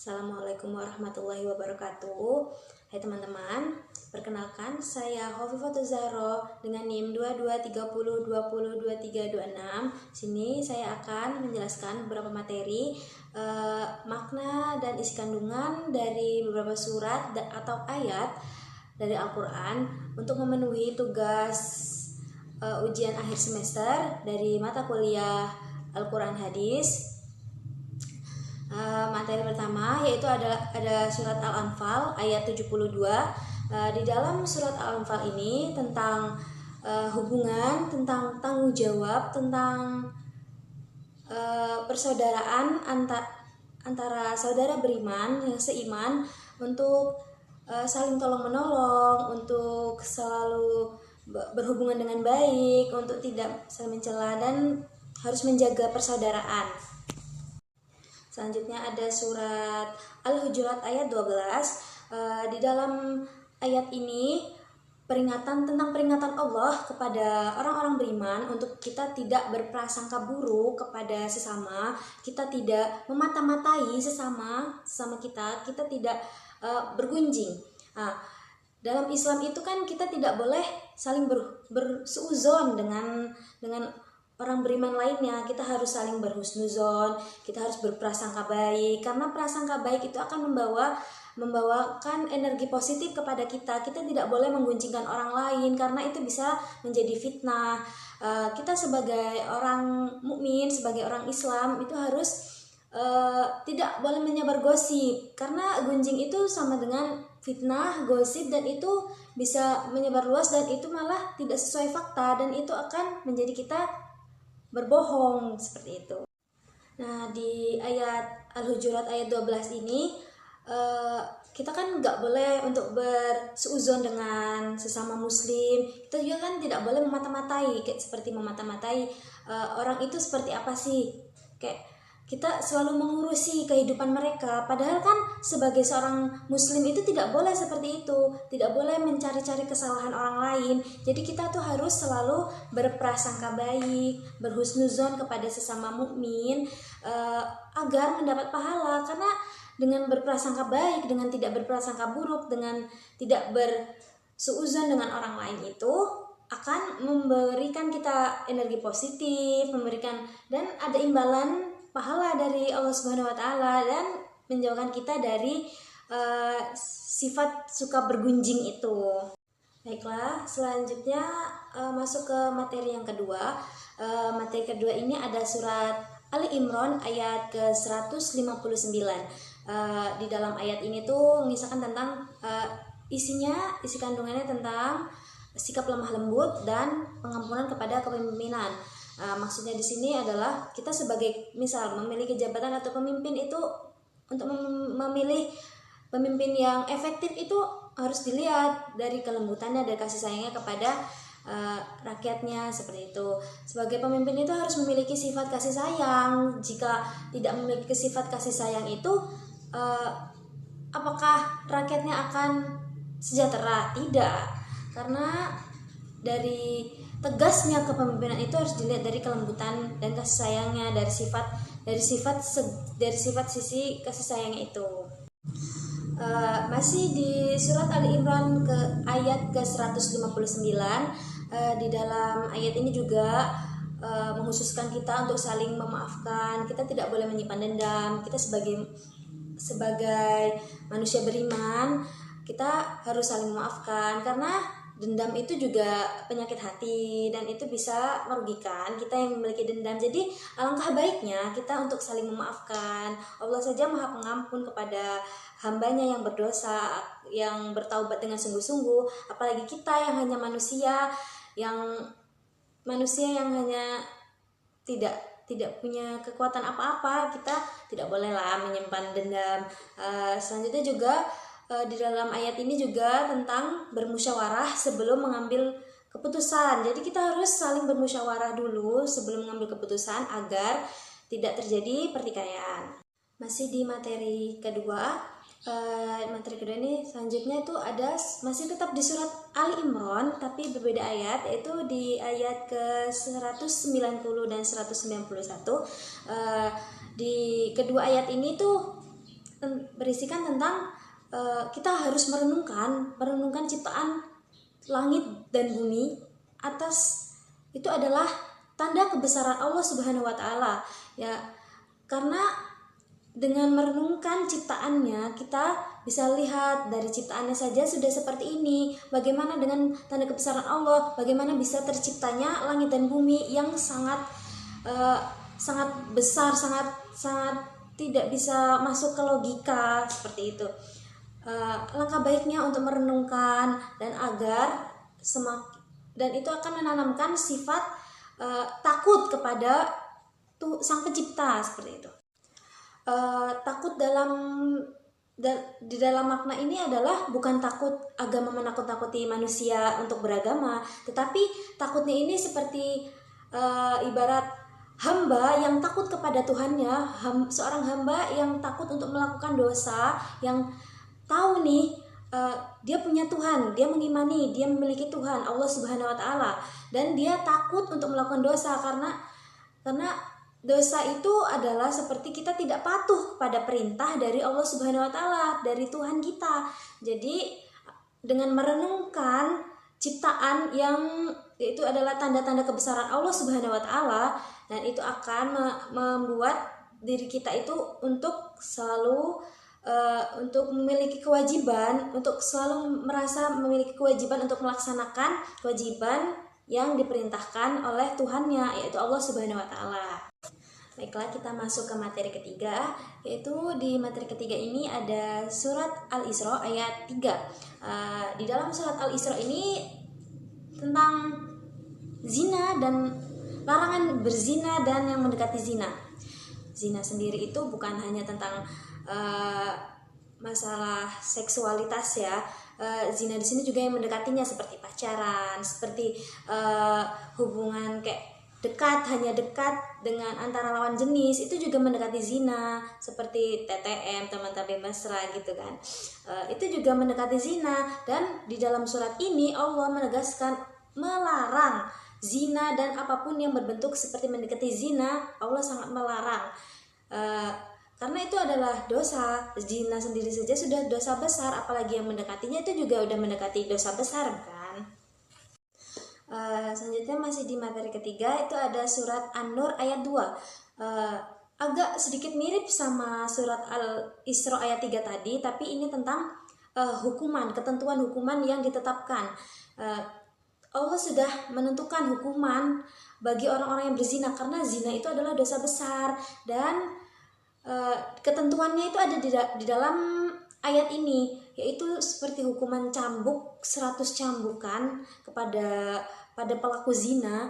Assalamualaikum warahmatullahi wabarakatuh. Hai teman-teman, perkenalkan saya Hovifatul Zahro dengan NIM 2230202326. Sini saya akan menjelaskan beberapa materi, makna dan isi kandungan dari beberapa surat atau ayat dari Al-Quran untuk memenuhi tugas ujian akhir semester dari mata kuliah Al-Quran Hadis. Materi pertama yaitu ada surat Al-Anfal ayat 72. Di dalam surat Al-Anfal ini tentang hubungan, tentang tanggung jawab, tentang persaudaraan antara saudara beriman yang seiman untuk saling tolong menolong, untuk selalu berhubungan dengan baik, untuk tidak saling mencela dan harus menjaga persaudaraan. Selanjutnya ada surat Al-Hujurat ayat 12. Di dalam ayat ini tentang peringatan Allah kepada orang-orang beriman untuk kita tidak berprasangka buruk kepada sesama, kita tidak memata-matai sesama kita tidak bergunjing. Dalam Islam itu kan kita tidak boleh saling bersuuzon dengan orang beriman lainnya. Kita harus saling berhusnuzon, kita harus berprasangka baik, karena prasangka baik itu akan membawakan energi positif kepada kita. Kita tidak boleh menggunjingkan orang lain karena itu bisa menjadi fitnah. Kita sebagai orang mukmin, sebagai orang Islam itu harus tidak boleh menyebar gosip, karena gunjing itu sama dengan fitnah, gosip, dan itu bisa menyebar luas dan itu malah tidak sesuai fakta dan itu akan menjadi kita berbohong seperti itu. Nah, di ayat Al-Hujurat ayat 12 ini kita kan nggak boleh untuk berseuzon dengan sesama muslim. Kita juga kan tidak boleh memata-matai, kayak seperti memata-matai orang itu seperti apa sih, kayak kita selalu mengurusi kehidupan mereka, padahal kan sebagai seorang muslim itu tidak boleh seperti itu, tidak boleh mencari-cari kesalahan orang lain. Jadi kita tuh harus selalu berprasangka baik, berhusnuzon kepada sesama mukmin agar mendapat pahala. Karena dengan berprasangka baik, dengan tidak berprasangka buruk, dengan tidak bersuuzon dengan orang lain itu akan memberikan kita energi positif, dan ada imbalan pahala dari Allah Subhanahu wa taala dan menjauhkan kita dari sifat suka bergunjing itu. Baiklah, selanjutnya masuk ke materi yang kedua. Materi kedua ini ada surat Ali Imran ayat ke-159. Di dalam ayat ini tuh mengisahkan tentang isi kandungannya tentang sikap lemah lembut dan pengampunan kepada kepemimpinan. Maksudnya di sini adalah kita sebagai misal memiliki jabatan atau pemimpin itu, untuk memilih pemimpin yang efektif itu harus dilihat dari kelembutannya, dari kasih sayangnya kepada rakyatnya, seperti itu. Sebagai pemimpin itu harus memiliki sifat kasih sayang. Jika tidak memiliki sifat kasih sayang itu, apakah rakyatnya akan sejahtera? Tidak, karena dari tegasnya kepemimpinan itu harus dilihat dari kelembutan dan kasih sayangnya, dari sifat sisi kasih sayangnya itu. Masih di surat Ali Imran ke ayat ke-159. Di dalam ayat ini juga menghususkan kita untuk saling memaafkan. Kita tidak boleh menyimpan dendam. Kita sebagai manusia beriman, kita harus saling memaafkan, karena dendam itu juga penyakit hati dan itu bisa merugikan kita yang memiliki dendam. Jadi alangkah baiknya kita untuk saling memaafkan. Allah saja Maha Pengampun kepada hambanya yang berdosa, yang bertaubat dengan sungguh-sungguh. Apalagi kita yang hanya manusia yang hanya tidak punya kekuatan apa-apa. Kita tidak bolehlah menyimpan dendam. Selanjutnya juga di dalam ayat ini juga tentang bermusyawarah sebelum mengambil keputusan. Jadi kita harus saling bermusyawarah dulu sebelum mengambil keputusan agar tidak terjadi pertikaian. Masih di materi kedua ini selanjutnya itu masih tetap di surat Ali Imran tapi berbeda ayat, yaitu di ayat ke-190 dan 191. Di kedua ayat ini tuh berisikan tentang kita harus merenungkan ciptaan langit dan bumi. Atas itu adalah tanda kebesaran Allah Subhanahu wa taala. Ya, karena dengan merenungkan ciptaannya, kita bisa lihat dari ciptaannya saja sudah seperti ini. Bagaimana dengan tanda kebesaran Allah? Bagaimana bisa terciptanya langit dan bumi yang sangat besar, sangat tidak bisa masuk ke logika seperti itu. Langkah baiknya untuk merenungkan dan dan itu akan menanamkan sifat takut kepada Sang Pencipta seperti itu. Takut di dalam makna ini adalah bukan takut agama menakut-nakuti manusia untuk beragama, tetapi takutnya ini seperti ibarat hamba yang takut kepada Tuhannya, seorang hamba yang takut untuk melakukan dosa, yang tahu nih dia punya Tuhan, dia mengimani, dia memiliki Tuhan Allah Subhanahu wa taala, dan dia takut untuk melakukan dosa karena dosa itu adalah seperti kita tidak patuh pada perintah dari Allah Subhanahu wa taala, dari Tuhan kita. Jadi dengan merenungkan ciptaan yang itu adalah tanda-tanda kebesaran Allah Subhanahu wa taala, dan itu akan membuat diri kita itu untuk selalu untuk memiliki kewajiban, untuk selalu merasa memiliki kewajiban untuk melaksanakan kewajiban yang diperintahkan oleh Tuhannya, yaitu Allah Subhanahu wa taala. Baiklah, kita masuk ke materi ketiga, yaitu di materi ketiga ini ada surat Al-Isra ayat 3. Di dalam surat Al-Isra ini tentang zina dan larangan berzina dan yang mendekati zina. Zina sendiri itu bukan hanya tentang masalah seksualitas ya. Zina di sini juga yang mendekatinya seperti pacaran, seperti hubungan kayak hanya dekat dengan antara lawan jenis, itu juga mendekati zina, seperti TTM, teman tapi mesra gitu kan. Itu juga mendekati zina, dan di dalam surat ini Allah menegaskan melarang zina dan apapun yang berbentuk seperti mendekati zina, Allah sangat melarang. Karena itu adalah dosa. Zina sendiri saja sudah dosa besar, apalagi yang mendekatinya itu juga udah mendekati dosa besar kan. Selanjutnya masih di materi ketiga, itu ada surat An-Nur ayat 2. Agak sedikit mirip sama surat Al-Isra ayat 3 tadi, tapi ini tentang ketentuan hukuman yang ditetapkan. Allah sudah menentukan hukuman bagi orang-orang yang berzina, karena zina itu adalah dosa besar, dan ketentuannya itu ada di dalam ayat ini, yaitu seperti hukuman cambuk 100 cambukan pada pelaku zina,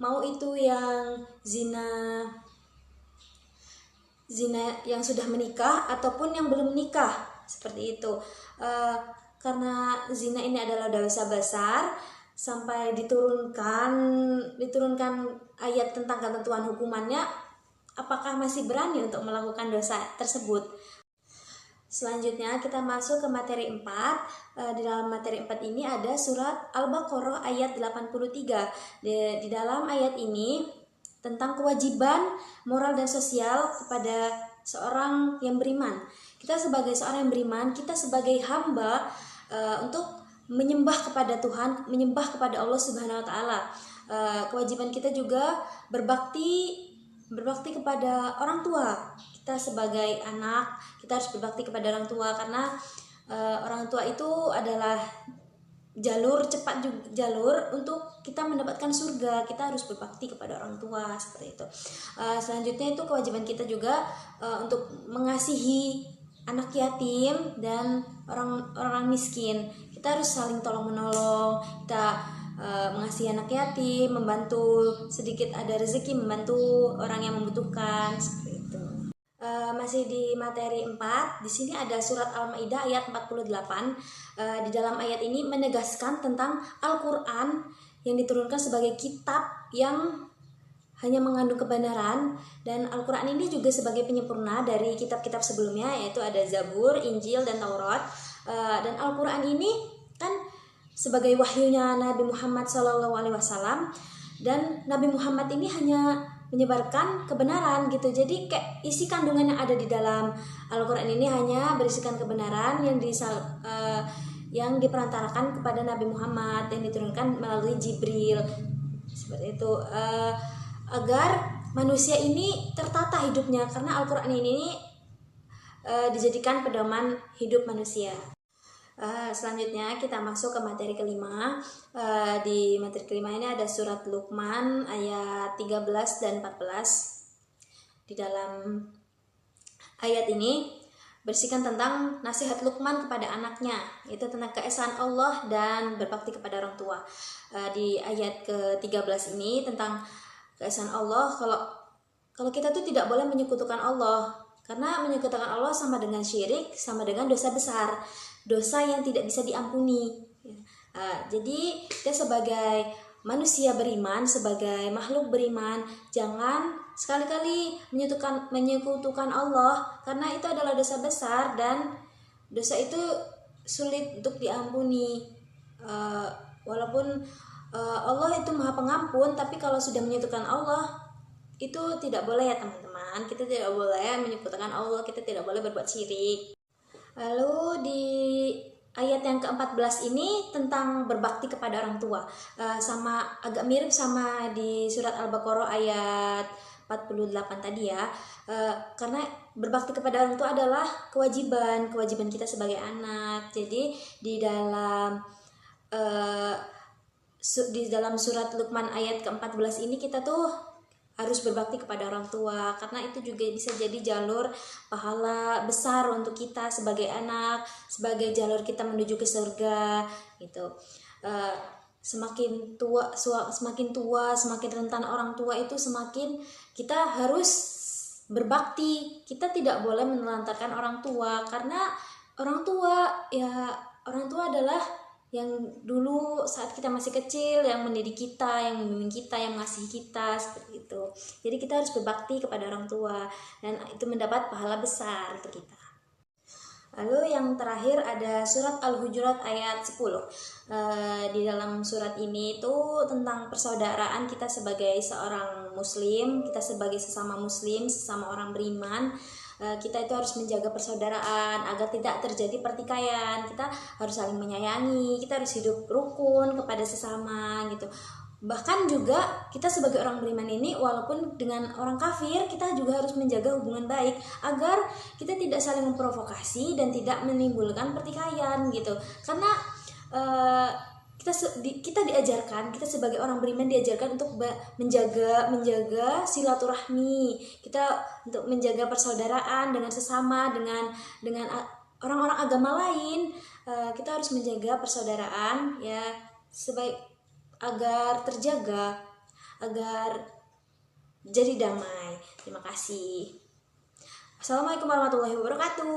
mau itu yang zina yang sudah menikah ataupun yang belum menikah, seperti itu. Karena zina ini adalah dosa besar, sampai diturunkan ayat tentang ketentuan hukumannya, apakah masih berani untuk melakukan dosa tersebut? Selanjutnya kita masuk ke materi 4. Di dalam materi 4 ini ada surat Al-Baqarah ayat 83. Di dalam ayat ini tentang kewajiban moral dan sosial kepada seorang yang beriman. Kita sebagai seorang yang beriman, kita sebagai hamba untuk menyembah kepada Tuhan, menyembah kepada Allah Subhanahu wa taala. Kewajiban kita juga berbakti kepada orang tua. Kita sebagai anak, kita harus berbakti kepada orang tua, karena orang tua itu adalah jalur untuk kita mendapatkan surga. Kita harus berbakti kepada orang tua, seperti itu. Selanjutnya itu kewajiban kita juga untuk mengasihi anak yatim dan orang miskin. Kita harus saling tolong menolong. Kita mengasihi anak yatim, membantu sedikit ada rezeki, membantu orang yang membutuhkan, seperti itu. Masih di materi 4, di sini ada surat Al-Maidah ayat 48. Di dalam ayat ini menegaskan tentang Al-Qur'an yang diturunkan sebagai kitab yang hanya mengandung kebenaran, dan Al-Qur'an ini juga sebagai penyempurna dari kitab-kitab sebelumnya, yaitu ada Zabur, Injil, dan Taurat. Dan Al-Qur'an ini kan sebagai wahyunya Nabi Muhammad SAW, dan Nabi Muhammad ini hanya menyebarkan kebenaran gitu. Jadi kayak isi kandungan yang ada di dalam Al-Quran ini hanya berisikan kebenaran yang diperantarakan kepada Nabi Muhammad, yang diturunkan melalui Jibril seperti itu, agar manusia ini tertata hidupnya, karena Al-Quran ini dijadikan pedoman hidup manusia. Selanjutnya kita masuk ke materi kelima. Di materi kelima ini ada surat Luqman ayat 13 dan 14. Di dalam ayat ini berisikan tentang nasihat Luqman kepada anaknya, itu tentang keesaan Allah dan berbakti kepada orang tua. Di ayat ke-13 ini tentang keesaan Allah, kalau kita tuh tidak boleh menyekutukan Allah, karena menyekutukan Allah sama dengan syirik, sama dengan dosa besar, dosa yang tidak bisa diampuni. Jadi kita sebagai manusia beriman, sebagai makhluk beriman, jangan sekali-kali menyekutukan Allah, karena itu adalah dosa besar dan dosa itu sulit untuk diampuni. Walaupun Allah itu Maha Pengampun, tapi kalau sudah menyekutukan Allah itu tidak boleh ya teman-teman. Kita tidak boleh menyekutukan Allah, kita tidak boleh berbuat syirik. Lalu di ayat yang ke-14 ini tentang berbakti kepada orang tua, sama agak mirip sama di surat Al-Baqarah ayat 48 tadi ya, karena berbakti kepada orang tua adalah kewajiban kita sebagai anak. Jadi di dalam surat Luqman ayat ke-14 ini kita tuh harus berbakti kepada orang tua, karena itu juga bisa jadi jalur pahala besar untuk kita sebagai anak, sebagai jalur kita menuju ke surga gitu. Semakin tua, semakin rentan orang tua itu, semakin kita harus berbakti. Kita tidak boleh menelantarkan orang tua, karena orang tua adalah yang dulu saat kita masih kecil, yang mendidik kita, yang membimbing kita, yang mengasihi kita, seperti itu. Jadi kita harus berbakti kepada orang tua, dan itu mendapat pahala besar untuk kita. Lalu yang terakhir ada surat Al-Hujurat ayat 10. Di dalam surat ini itu tentang persaudaraan kita sebagai seorang muslim, kita sebagai sesama muslim, sesama orang beriman. Kita itu harus menjaga persaudaraan agar tidak terjadi pertikaian. Kita harus saling menyayangi, kita harus hidup rukun kepada sesama gitu. Bahkan juga kita sebagai orang beriman ini, walaupun dengan orang kafir, kita juga harus menjaga hubungan baik agar kita tidak saling memprovokasi dan tidak menimbulkan pertikaian gitu. Karena kita diajarkan, kita sebagai orang beriman diajarkan untuk menjaga silaturahmi, kita untuk menjaga persaudaraan dengan sesama, dengan orang-orang agama lain. Kita harus menjaga persaudaraan ya, agar terjaga, agar jadi damai. Terima kasih. Assalamualaikum warahmatullahi wabarakatuh.